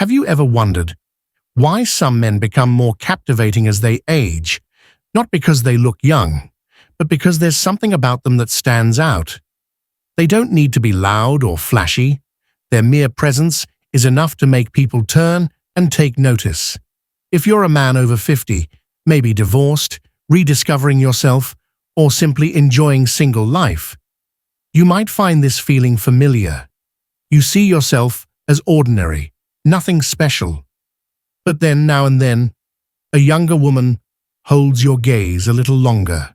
Have you ever wondered why some men become more captivating as they age? Not because they look young, but because there's something about them that stands out. They don't need to be loud or flashy. Their mere presence is enough to make people turn and take notice. If you're a man over 50, maybe divorced, rediscovering yourself, or simply enjoying single life, you might find this feeling familiar. You see yourself as ordinary, nothing special. But then, now and then, a younger woman holds your gaze a little longer.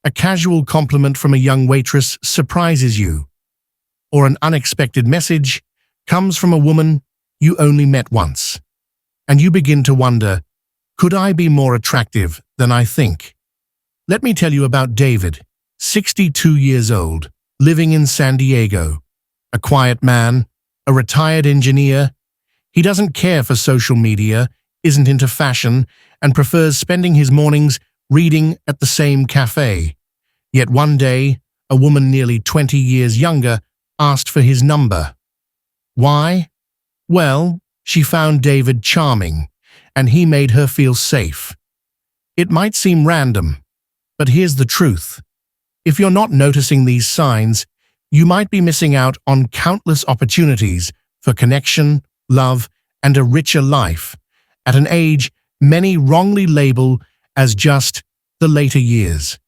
A casual compliment from a young waitress surprises you, or an unexpected message comes from a woman you only met once, and you begin to wonder, could I be more attractive than I think? Let me tell you about David, 62 years old, living in San Diego. A quiet man, a retired engineer. He doesn't care for social media, isn't into fashion, and prefers spending his mornings reading at the same cafe. Yet one day, a woman nearly 20 years younger asked for his number. Why? Well, she found David charming, and he made her feel safe. It might seem random, but here's the truth. If you're not noticing these signs, you might be missing out on countless opportunities for connection, love, and a richer life at an age many wrongly label as just the later years.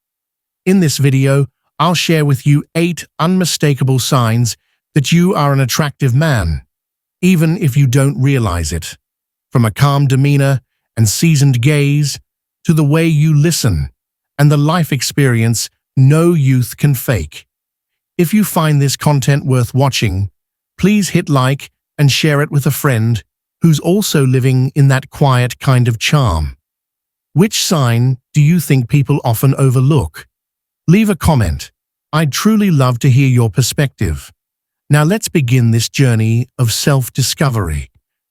In this video, I'll share with you 8 unmistakable signs that you are an attractive man, even if you don't realize it. From a calm demeanor and seasoned gaze to the way you listen and the life experience no youth can fake. If you find this content worth watching, please hit like and share it with a friend who's also living in that quiet kind of charm. Which sign do you think people often overlook? Leave a comment. I'd truly love to hear your perspective. Now let's begin this journey of self-discovery,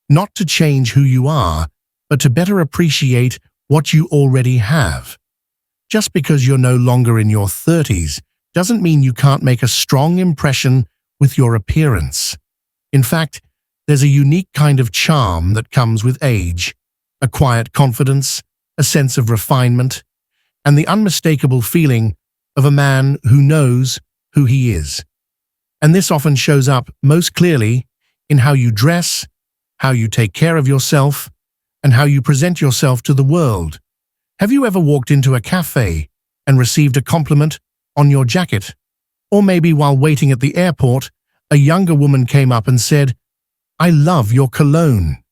not to change who you are, but to better appreciate what you already have. Just because you're no longer in your 30s doesn't mean you can't make a strong impression with your appearance. In fact, there's a unique kind of charm that comes with age, a quiet confidence, a sense of refinement, and the unmistakable feeling of a man who knows who he is. And this often shows up most clearly in how you dress, how you take care of yourself, and how you present yourself to the world. Have you ever walked into a cafe and received a compliment on your jacket? Or maybe while waiting at the airport, a younger woman came up and said, "I love your cologne."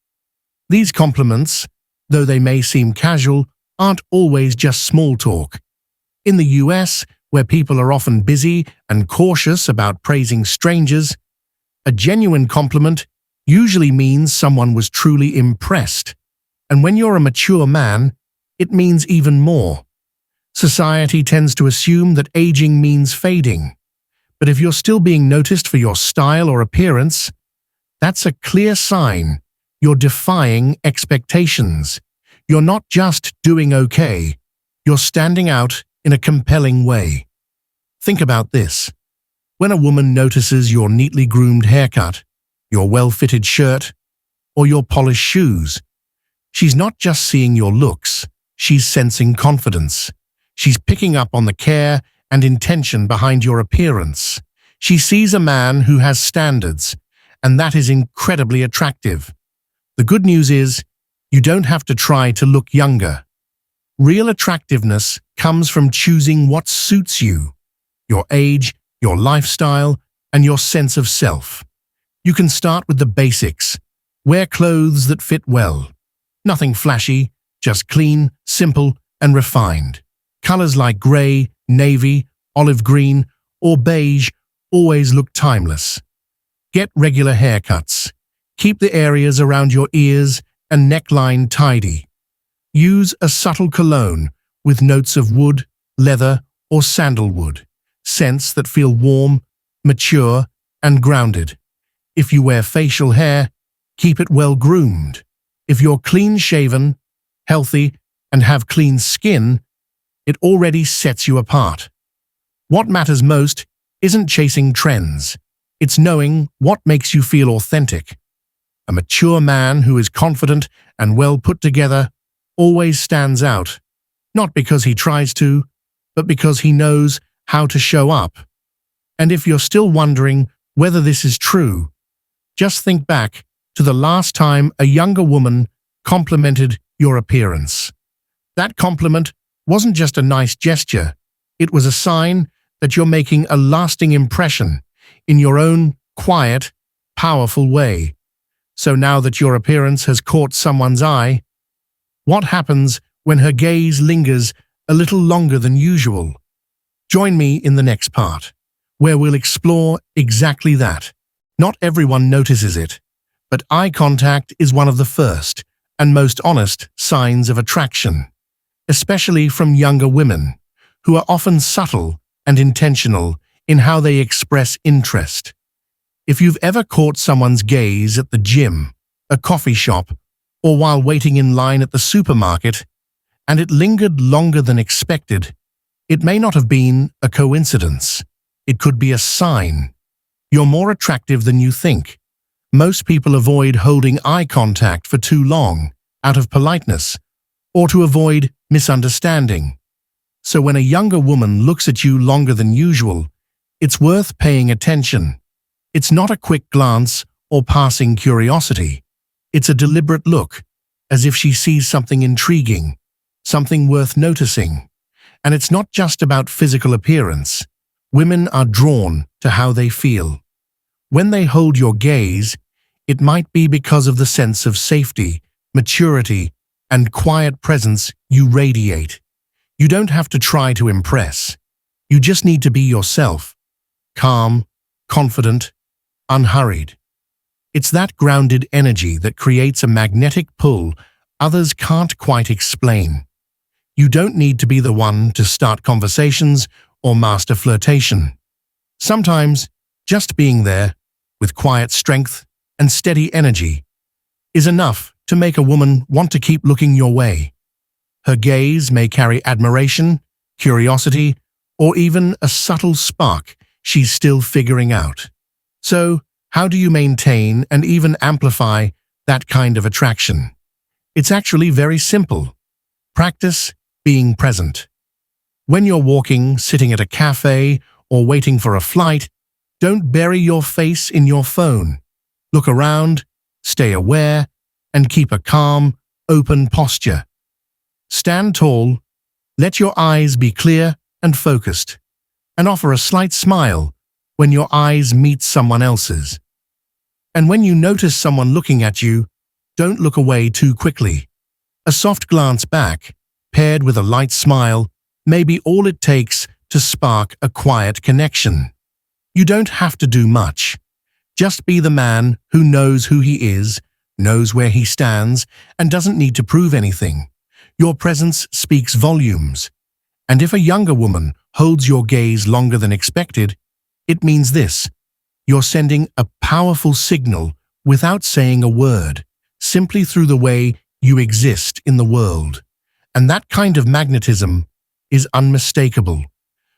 These compliments, though they may seem casual, aren't always just small talk. In the US, where people are often busy and cautious about praising strangers, a genuine compliment usually means someone was truly impressed. And when you're a mature man, it means even more. Society tends to assume that aging means fading. But if you're still being noticed for your style or appearance, that's a clear sign you're defying expectations. You're not just doing okay, you're standing out in a compelling way. Think about this. When a woman notices your neatly groomed haircut, your well-fitted shirt, or your polished shoes, she's not just seeing your looks, she's sensing confidence. She's picking up on the care and intention behind your appearance. She sees a man who has standards, and that is incredibly attractive. The good news is, you don't have to try to look younger. Real attractiveness comes from choosing what suits you, your age, your lifestyle, and your sense of self. You can start with the basics. Wear clothes that fit well. Nothing flashy, just clean, simple, and refined. Colors like gray, navy, olive green, or beige always look timeless. Get regular haircuts. Keep the areas around your ears and neckline tidy. Use a subtle cologne with notes of wood, leather, or sandalwood, scents that feel warm, mature, and grounded. If you wear facial hair, keep it well groomed. If you're clean-shaven, healthy, and have clean skin, it already sets you apart. What matters most isn't chasing trends. It's knowing what makes you feel authentic. A mature man who is confident and well put together always stands out, not because he tries to, but because he knows how to show up. And if you're still wondering whether this is true, just think back to the last time a younger woman complimented your appearance. That compliment wasn't just a nice gesture, it was a sign that you're making a lasting impression in your own quiet, powerful way. So now that your appearance has caught someone's eye, what happens when her gaze lingers a little longer than usual? Join me in the next part, where we'll explore exactly that. Not everyone notices it, but eye contact is one of the first and most honest signs of attraction, especially from younger women, who are often subtle and intentional in how they express interest. If you've ever caught someone's gaze at the gym, a coffee shop, or while waiting in line at the supermarket, and it lingered longer than expected, it may not have been a coincidence. It could be a sign. You're more attractive than you think. Most people avoid holding eye contact for too long, out of politeness, or to avoid misunderstanding. So when a younger woman looks at you longer than usual, it's worth paying attention. It's not a quick glance or passing curiosity. It's a deliberate look, as if she sees something intriguing, something worth noticing. And it's not just about physical appearance. Women are drawn to how they feel. When they hold your gaze, it might be because of the sense of safety, maturity, and quiet presence you radiate. You don't have to try to impress. You just need to be yourself, calm, confident, unhurried. It's that grounded energy that creates a magnetic pull others can't quite explain. You don't need to be the one to start conversations or master flirtation. Sometimes, just being there, with quiet strength and steady energy, is enough to make a woman want to keep looking your way. Her gaze may carry admiration, curiosity, or even a subtle spark she's still figuring out. So, how do you maintain and even amplify that kind of attraction? It's actually very simple. Practice being present. When you're walking, sitting at a cafe, or waiting for a flight, don't bury your face in your phone. Look around, stay aware, and keep a calm, open posture. Stand tall, let your eyes be clear and focused, and offer a slight smile when your eyes meet someone else's. And when you notice someone looking at you, don't look away too quickly. A soft glance back, paired with a light smile, may be all it takes to spark a quiet connection. You don't have to do much. Just be the man who knows who he is, knows where he stands, and doesn't need to prove anything. Your presence speaks volumes. And if a younger woman holds your gaze longer than expected, it means this: you're sending a powerful signal without saying a word, simply through the way you exist in the world. And that kind of magnetism is unmistakable.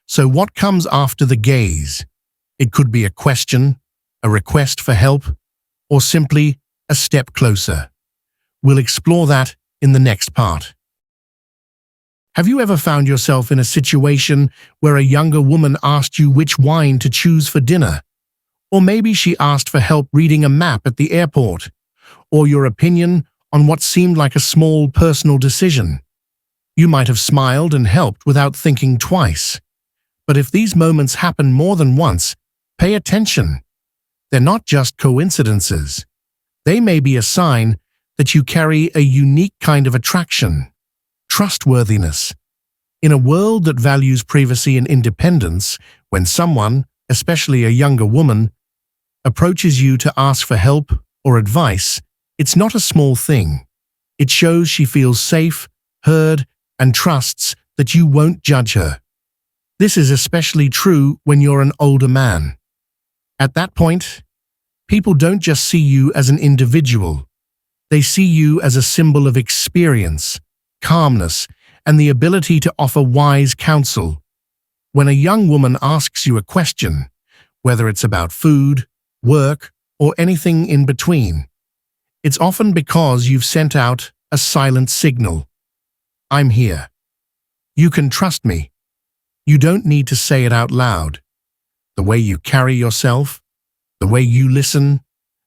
So what comes after the gaze? It could be a question, a request for help, or simply a step closer. We'll explore that in the next part. Have you ever found yourself in a situation where a younger woman asked you which wine to choose for dinner? Or maybe she asked for help reading a map at the airport, or your opinion on what seemed like a small personal decision. You might have smiled and helped without thinking twice. But if these moments happen more than once, pay attention. They're not just coincidences. They may be a sign that you carry a unique kind of attraction, trustworthiness. In a world that values privacy and independence, when someone, especially a younger woman, approaches you to ask for help or advice, it's not a small thing. It shows she feels safe, heard, and trusts that you won't judge her. This is especially true when you're an older man. At that point, people don't just see you as an individual. They see you as a symbol of experience, calmness, and the ability to offer wise counsel. When a young woman asks you a question, whether it's about food, work, or anything in between, It's often because you've sent out a silent signal. I'm here. You can trust me. You don't need to say it out loud. The way you carry yourself, the way you listen,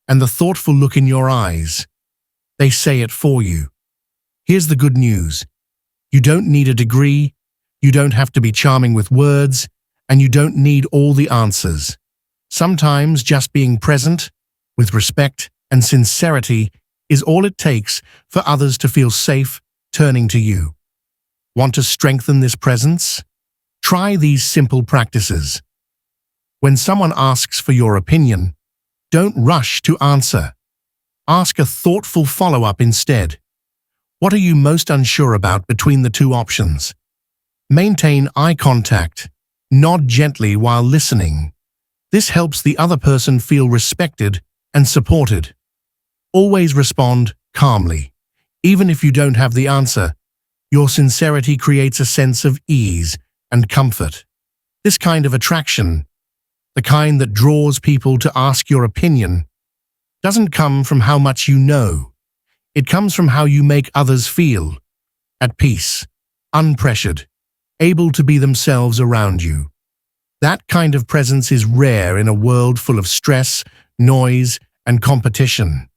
and the thoughtful look in your eyes, they say it for you. Here's the good news. You don't need a degree, you don't have to be charming with words, and you don't need all the answers. Sometimes just being present, with respect and sincerity, is all it takes for others to feel safe turning to you. Want to strengthen this presence? Try these simple practices. When someone asks for your opinion, don't rush to answer. Ask a thoughtful follow-up instead. What are you most unsure about between the two options? Maintain eye contact. Nod gently while listening. This helps the other person feel respected and supported. Always respond calmly. Even if you don't have the answer, your sincerity creates a sense of ease and comfort. This kind of attraction, the kind that draws people to ask your opinion, doesn't come from how much you know. It comes from how you make others feel, at peace, unpressured, able to be themselves around you. That kind of presence is rare in a world full of stress, noise, and competition.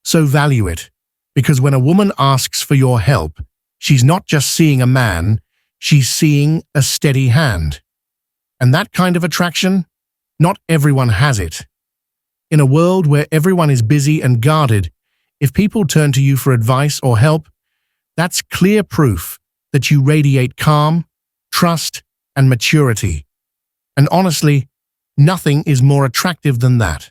So value it, because when a woman asks for your help, she's not just seeing a man, she's seeing a steady hand. And that kind of attraction, not everyone has it. In a world where everyone is busy and guarded, if people turn to you for advice or help, that's clear proof that you radiate calm, trust, and maturity. And honestly, nothing is more attractive than that.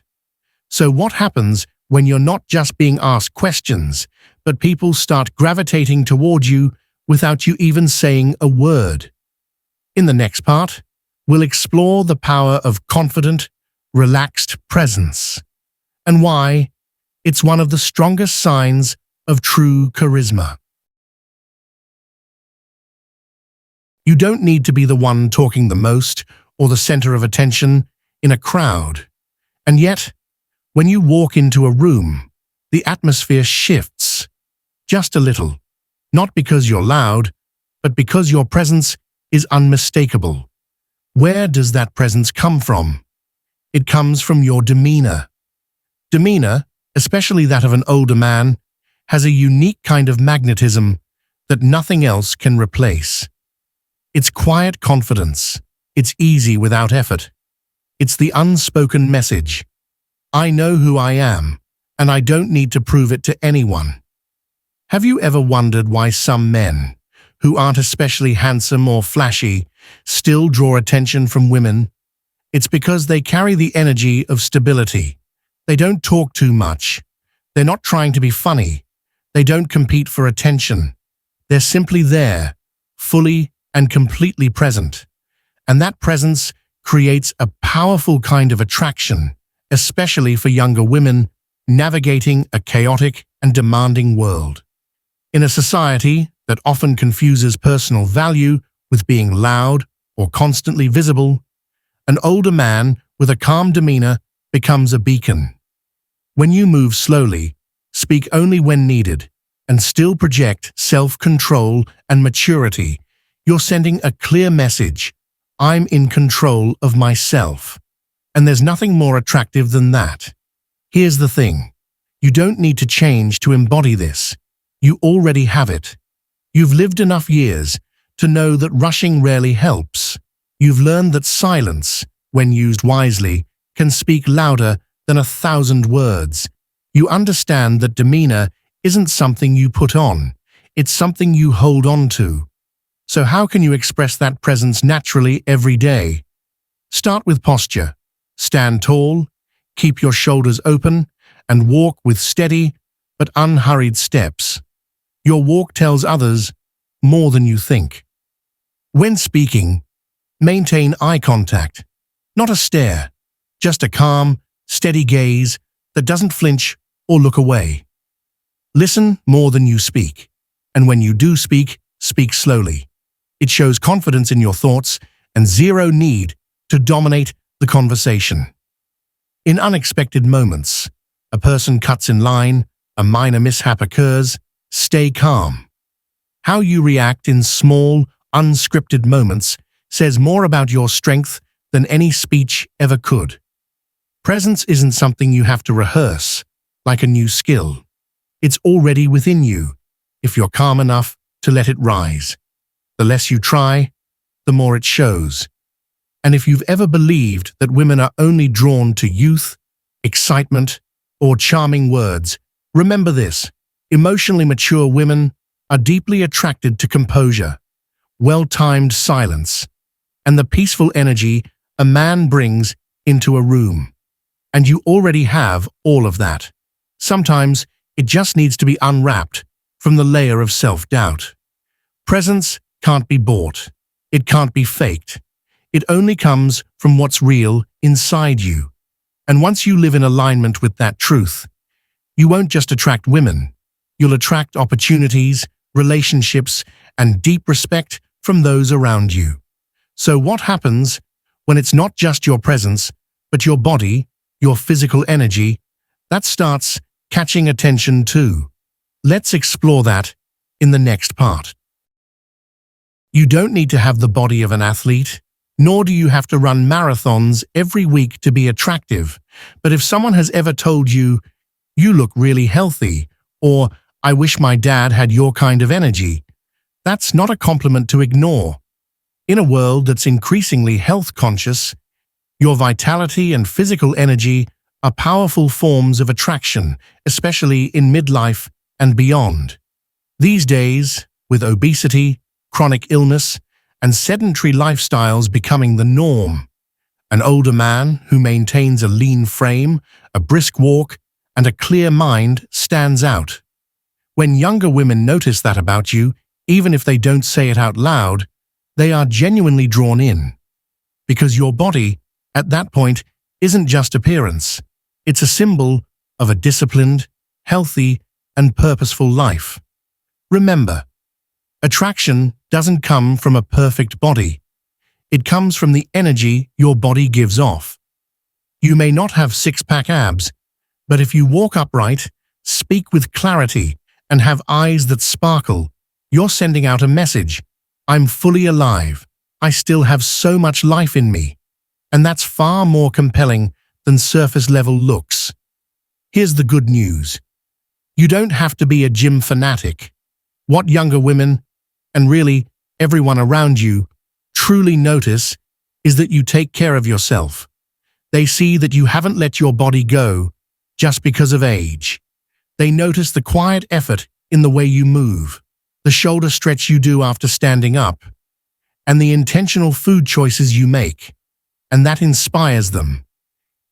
So what happens when you're not just being asked questions, but people start gravitating toward you without you even saying a word? In the next part, we'll explore the power of confident, relaxed presence and why it's one of the strongest signs of true charisma. You don't need to be the one talking the most or the center of attention in a crowd. And yet, when you walk into a room, the atmosphere shifts just a little, not because you're loud, but because your presence is unmistakable. Where does that presence come from? It comes from your demeanor. Demeanor, especially that of an older man, has a unique kind of magnetism that nothing else can replace. It's quiet confidence. It's easy without effort. It's the unspoken message. I know who I am, and I don't need to prove it to anyone. Have you ever wondered why some men, who aren't especially handsome or flashy, still draw attention from women? It's because they carry the energy of stability. They don't talk too much. They're not trying to be funny. They don't compete for attention. They're simply there, fully and completely present. And that presence creates a powerful kind of attraction, especially for younger women navigating a chaotic and demanding world. In a society that often confuses personal value with being loud or constantly visible, an older man with a calm demeanor becomes a beacon. When you move slowly, speak only when needed, and still project self-control and maturity, you're sending a clear message. I'm in control of myself. And there's nothing more attractive than that. Here's the thing. You don't need to change to embody this. You already have it. You've lived enough years to know that rushing rarely helps. You've learned that silence, when used wisely, can speak louder than 1,000 words. You understand that demeanor isn't something you put on. It's something you hold on to. So how can you express that presence naturally every day? Start with posture. Stand tall, keep your shoulders open, and walk with steady but unhurried steps. Your walk tells others more than you think. When speaking, maintain eye contact, not a stare, just a calm, steady gaze that doesn't flinch or look away. Listen more than you speak, and when you do speak, speak slowly. It shows confidence in your thoughts and zero need to dominate the conversation. In unexpected moments, a person cuts in line, a minor mishap occurs, stay calm. How you react in small, unscripted moments says more about your strength than any speech ever could. Presence isn't something you have to rehearse, like a new skill. It's already within you, if you're calm enough to let it rise. The less you try, the more it shows. And if you've ever believed that women are only drawn to youth, excitement, or charming words, remember this: emotionally mature women are deeply attracted to composure, well-timed silence, and the peaceful energy a man brings into a room. And you already have all of that. Sometimes it just needs to be unwrapped from the layer of self-doubt. Presence can't be bought. It can't be faked. It only comes from what's real inside you. And once you live in alignment with that truth, you won't just attract women. You'll attract opportunities, relationships, and deep respect from those around you. So what happens when it's not just your presence, but your body, your physical energy, that starts catching attention too? Let's explore that in the next part. You don't need to have the body of an athlete, nor do you have to run marathons every week to be attractive. But if someone has ever told you, "You look really healthy," or "I wish my dad had your kind of energy," that's not a compliment to ignore. In a world that's increasingly health-conscious, your vitality and physical energy are powerful forms of attraction, especially in midlife and beyond. These days, with obesity, chronic illness, and sedentary lifestyles becoming the norm, an older man who maintains a lean frame, a brisk walk, and a clear mind stands out. When younger women notice that about you, even if they don't say it out loud, they are genuinely drawn in. Because your body, at that point, isn't just appearance. It's a symbol of a disciplined, healthy, and purposeful life. Remember, attraction doesn't come from a perfect body. It comes from the energy your body gives off. You may not have six-pack abs, but if you walk upright, speak with clarity, and have eyes that sparkle, you're sending out a message: I'm fully alive. I still have so much life in me. And that's far more compelling than surface-level looks. Here's the good news. You don't have to be a gym fanatic. What younger women, and really everyone around you, truly notice is that you take care of yourself. They see that you haven't let your body go just because of age. They notice the quiet effort in the way you move, the shoulder stretch you do after standing up, and the intentional food choices you make. And that inspires them.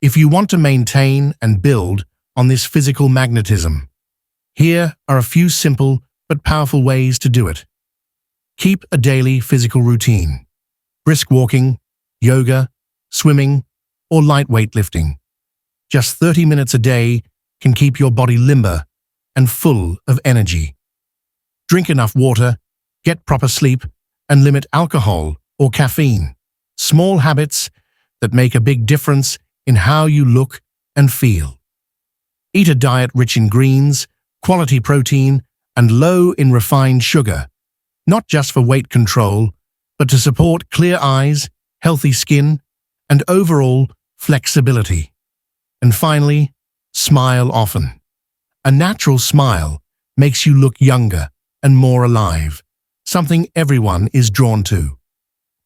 If you want to maintain and build on this physical magnetism, here are a few simple but powerful ways to do it. Keep a daily physical routine. Brisk walking, yoga, swimming, or light weightlifting. Just 30 minutes a day can keep your body limber and full of energy. Drink enough water, get proper sleep, and limit alcohol or caffeine. Small habits that make a big difference in how you look and feel. Eat a diet rich in greens, quality protein, and low in refined sugar, not just for weight control, but to support clear eyes, healthy skin, and overall flexibility. And finally, smile often. A natural smile makes you look younger and more alive, something everyone is drawn to.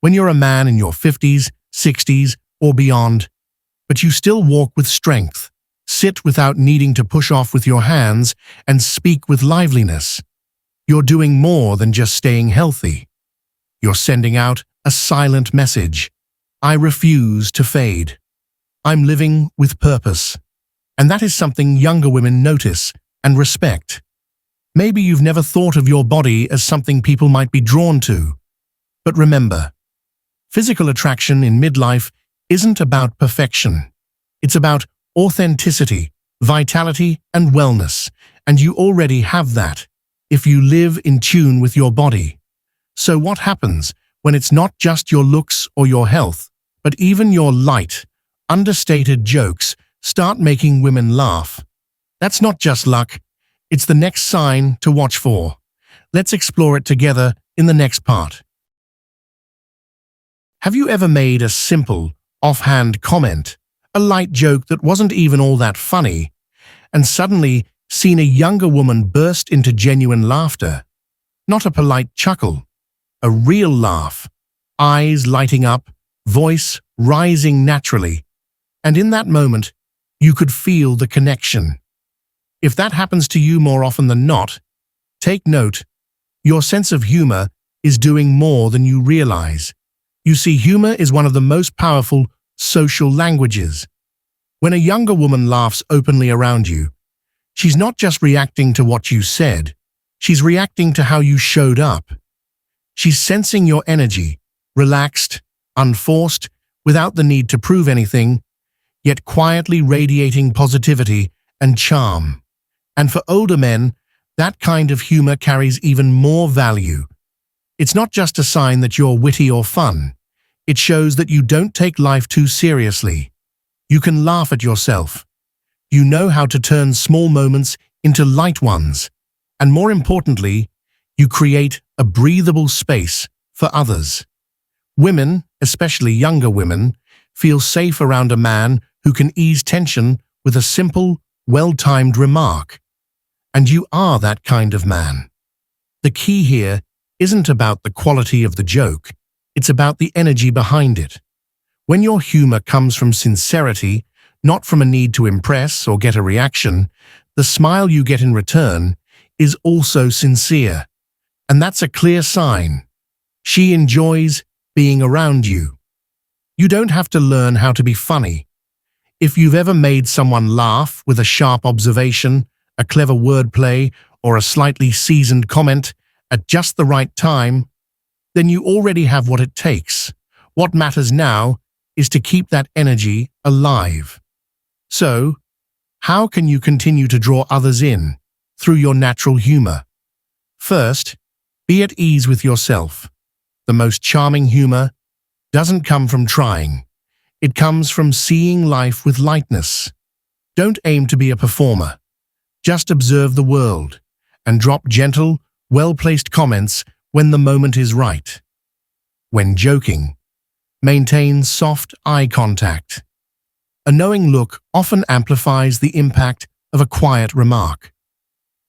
When you're a man in your 50s, 60s, or beyond, but you still walk with strength, sit without needing to push off with your hands, and speak with liveliness, you're doing more than just staying healthy. You're sending out a silent message: I refuse to fade. I'm living with purpose. And that is something younger women notice and respect. Maybe you've never thought of your body as something people might be drawn to. But remember, physical attraction in midlife isn't about perfection. It's about authenticity, vitality, and wellness. And you already have that if you live in tune with your body. So what happens when it's not just your looks or your health, but even your light, understated jokes start making women laugh? That's not just luck, It's the next sign to watch for. Let's explore it together in the next part. Have you ever made a simple, offhand comment, a light joke that wasn't even all that funny, and suddenly seen a younger woman burst into genuine laughter? Not a polite chuckle, a real laugh, eyes lighting up, voice rising naturally, and in that moment, you could feel the connection. If that happens to you more often than not, take note. Your sense of humor is doing more than you realize. You see, humor is one of the most powerful social languages. When a younger woman laughs openly around you, she's not just reacting to what you said, she's reacting to how you showed up. She's sensing your energy, relaxed, unforced, without the need to prove anything, yet quietly radiating positivity and charm. And for older men, that kind of humor carries even more value. It's not just a sign that you're witty or fun. It shows that you don't take life too seriously. You can laugh at yourself. You know how to turn small moments into light ones. And more importantly, you create a breathable space for others. Women, especially younger women, feel safe around a man who can ease tension with a simple, well-timed remark. And you are that kind of man. The key here isn't about the quality of the joke, it's about the energy behind it. When your humor comes from sincerity, not from a need to impress or get a reaction, the smile you get in return is also sincere. And that's a clear sign. She enjoys being around you. You don't have to learn how to be funny. If you've ever made someone laugh with a sharp observation, a clever wordplay, or a slightly seasoned comment at just the right time, then you already have what it takes. What matters now is to keep that energy alive. So, how can you continue to draw others in through your natural humor? First, be at ease with yourself. The most charming humor doesn't come from trying. It comes from seeing life with lightness. Don't aim to be a performer. Just observe the world and drop gentle, well-placed comments when the moment is right. When joking, maintain soft eye contact. A knowing look often amplifies the impact of a quiet remark.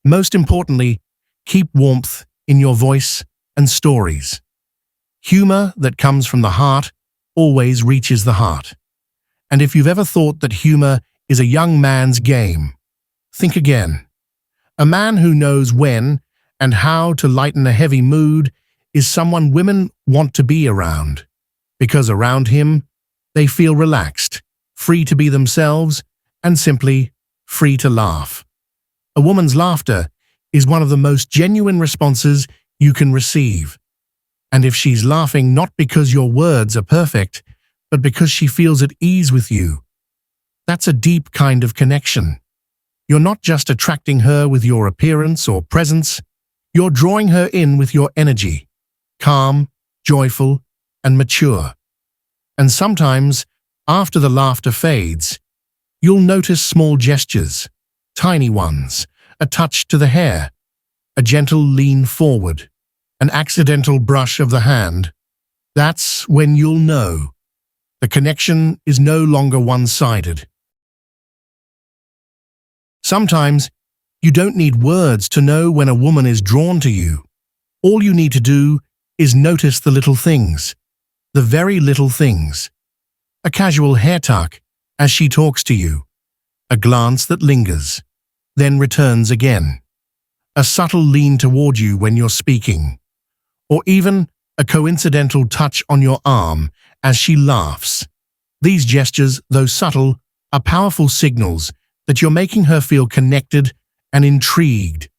Most importantly, keep warmth in your voice and stories. Humor that comes from the heart always reaches the heart. And if you've ever thought that humor is a young man's game, think again. A man who knows when and how to lighten a heavy mood is someone women want to be around. Because around him, they feel relaxed, free to be themselves, and simply free to laugh. A woman's laughter is one of the most genuine responses you can receive. And if she's laughing not because your words are perfect, but because she feels at ease with you, that's a deep kind of connection. You're not just attracting her with your appearance or presence, you're drawing her in with your energy, calm, joyful, and mature. And sometimes, after the laughter fades, you'll notice small gestures, tiny ones, a touch to the hair, a gentle lean forward, an accidental brush of the hand. That's when you'll know the connection is no longer one-sided. Sometimes, you don't need words to know when a woman is drawn to you. All you need to do is notice the little things, the very little things. A casual hair tuck as she talks to you, a glance that lingers, then returns again, a subtle lean toward you when you're speaking, or even a coincidental touch on your arm as she laughs. These gestures, though subtle, are powerful signals that you're making her feel connected and intrigued.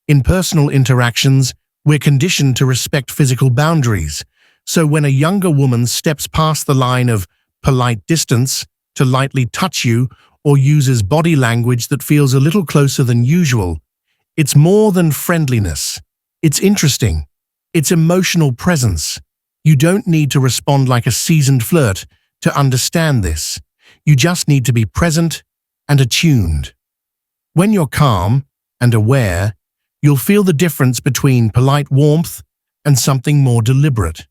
In personal interactions, we're conditioned to respect physical boundaries, so when a younger woman steps past the line of polite distance to lightly touch you or uses body language that feels a little closer than usual, it's more than friendliness. It's interesting. It's emotional presence. You don't need to respond like a seasoned flirt to understand this. You just need to be present and attuned. When you're calm and aware, you'll feel the difference between polite warmth and something more deliberate.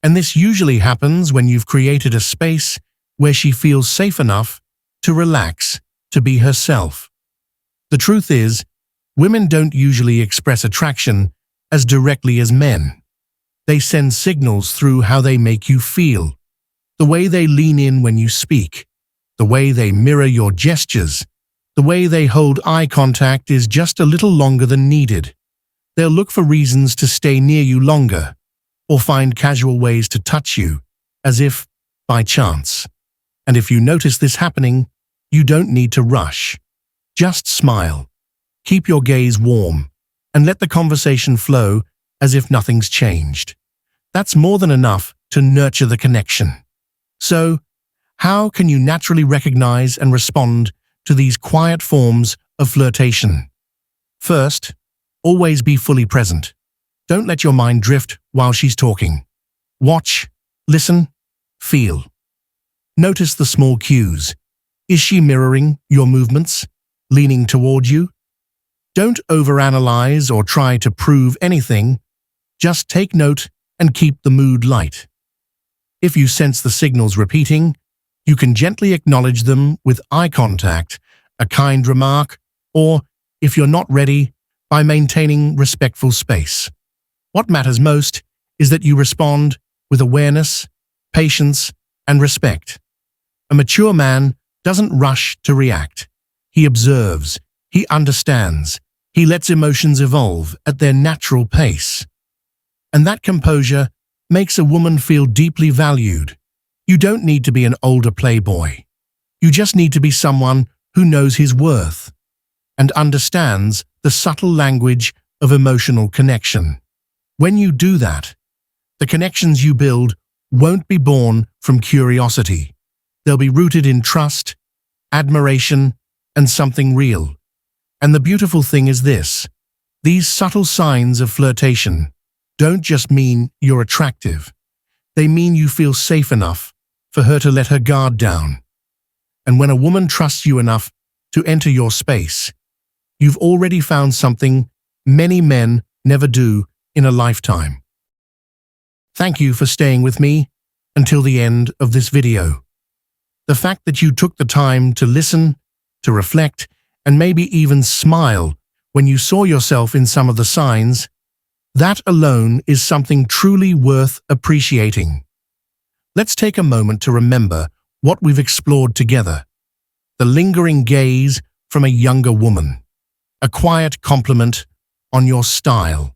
And this usually happens when you've created a space where she feels safe enough to relax, to be herself. The truth is, women don't usually express attraction as directly as men. They send signals through how they make you feel, the way they lean in when you speak, the way they mirror your gestures, the way they hold eye contact is just a little longer than needed. They'll look for reasons to stay near you longer, or find casual ways to touch you, as if by chance. And if you notice this happening, you don't need to rush. Just smile, keep your gaze warm, and let the conversation flow as if nothing's changed. That's more than enough to nurture the connection. So, how can you naturally recognize and respond to these quiet forms of flirtation? First, always be fully present. Don't let your mind drift while she's talking. Watch, listen, feel. Notice the small cues. Is she mirroring your movements, leaning toward you? Don't overanalyze or try to prove anything. Just take note and keep the mood light. If you sense the signals repeating, you can gently acknowledge them with eye contact, a kind remark, or, if you're not ready, by maintaining respectful space. What matters most is that you respond with awareness, patience, and respect. A mature man doesn't rush to react. He observes, he understands, he lets emotions evolve at their natural pace. And that composure makes a woman feel deeply valued. You don't need to be an older playboy. You just need to be someone who knows his worth and understands the subtle language of emotional connection. When you do that, the connections you build won't be born from curiosity. They'll be rooted in trust, admiration, and something real. And the beautiful thing is this: these subtle signs of flirtation don't just mean you're attractive. They mean you feel safe enough for her to let her guard down. And when a woman trusts you enough to enter your space, you've already found something many men never do in a lifetime. Thank you for staying with me until the end of this video. The fact that you took the time to listen, to reflect, and maybe even smile when you saw yourself in some of the signs, that alone is something truly worth appreciating. Let's take a moment to remember what we've explored together. The lingering gaze from a younger woman, a quiet compliment on your style,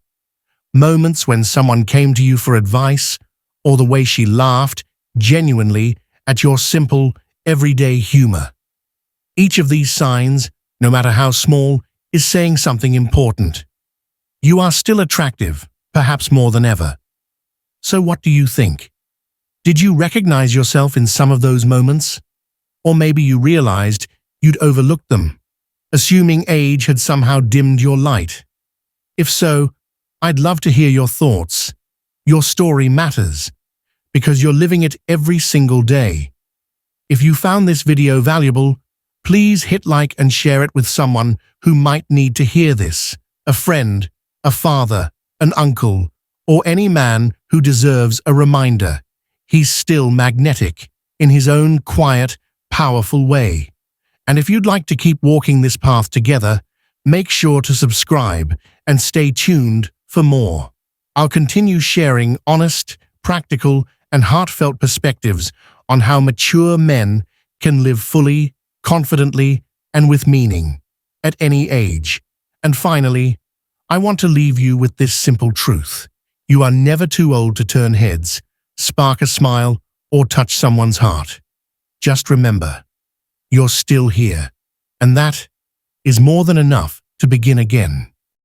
moments when someone came to you for advice, or the way she laughed genuinely at your simple, everyday humor. Each of these signs, no matter how small, is saying something important. You are still attractive, perhaps more than ever. So what do you think? Did you recognize yourself in some of those moments? Or maybe you realized you'd overlooked them, assuming age had somehow dimmed your light. If so, I'd love to hear your thoughts. Your story matters, because you're living it every single day. If you found this video valuable, please hit like and share it with someone who might need to hear this: a friend, a father, an uncle, or any man who deserves a reminder. He's still magnetic in his own quiet, powerful way. And if you'd like to keep walking this path together, make sure to subscribe and stay tuned for more. I'll continue sharing honest, practical, and heartfelt perspectives on how mature men can live fully, confidently, and with meaning at any age. And finally, I want to leave you with this simple truth: you are never too old to turn heads, spark a smile, or touch someone's heart. Just remember, you're still here, and that is more than enough to begin again.